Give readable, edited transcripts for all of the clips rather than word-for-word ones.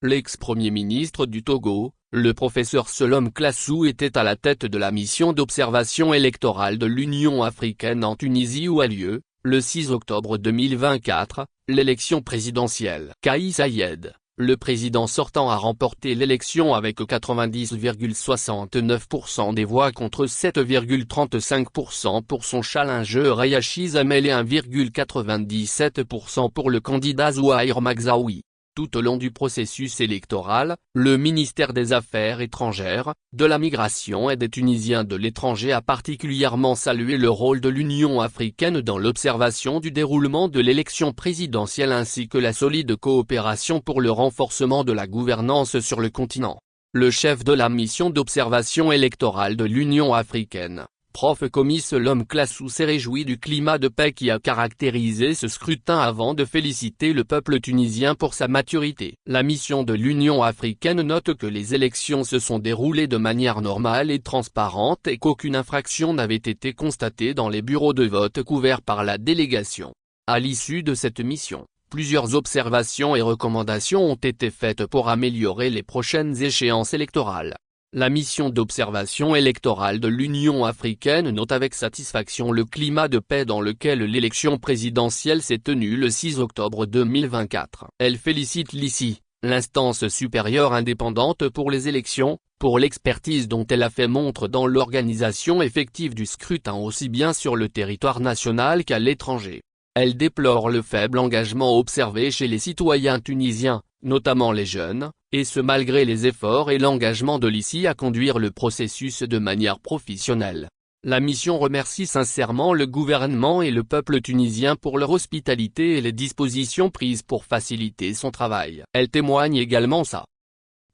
L'ex-premier ministre du Togo, le professeur Selom Klassou était à la tête de la mission d'observation électorale de l'Union africaine en Tunisie où a lieu, le 6 octobre 2024, l'élection présidentielle. Kais Saied, le président sortant a remporté l'élection avec 90,69% des voix contre 7,35% pour son challenger Yachiz Amel et 1,97% pour le candidat Zouhair Magzaoui. Tout au long du processus électoral, le ministère des Affaires étrangères, de la Migration et des Tunisiens de l'étranger a particulièrement salué le rôle de l'Union africaine dans l'observation du déroulement de l'élection présidentielle ainsi que la solide coopération pour le renforcement de la gouvernance sur le continent. Le chef de la mission d'observation électorale de l'Union africaine, Prof Commis Selom Klassou s'est réjoui du climat de paix qui a caractérisé ce scrutin avant de féliciter le peuple tunisien pour sa maturité. La mission de l'Union africaine note que les élections se sont déroulées de manière normale et transparente et qu'aucune infraction n'avait été constatée dans les bureaux de vote couverts par la délégation. À l'issue de cette mission, plusieurs observations et recommandations ont été faites pour améliorer les prochaines échéances électorales. La mission d'observation électorale de l'Union africaine note avec satisfaction le climat de paix dans lequel l'élection présidentielle s'est tenue le 6 octobre 2024. Elle félicite l'ICI, l'instance supérieure indépendante pour les élections, pour l'expertise dont elle a fait montre dans l'organisation effective du scrutin aussi bien sur le territoire national qu'à l'étranger. Elle déplore le faible engagement observé chez les citoyens tunisiens, notamment les jeunes, et ce malgré les efforts et l'engagement de l'ICI à conduire le processus de manière professionnelle. La mission remercie sincèrement le gouvernement et le peuple tunisien pour leur hospitalité et les dispositions prises pour faciliter son travail. Elle témoigne également sa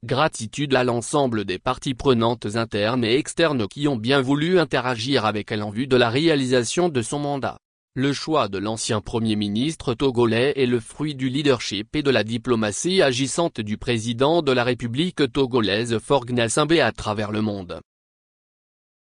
gratitude à l'ensemble des parties prenantes internes et externes qui ont bien voulu interagir avec elle en vue de la réalisation de son mandat. Le choix de l'ancien Premier ministre togolais est le fruit du leadership et de la diplomatie agissante du président de la République togolaise Faure Gnassingbé à travers le monde.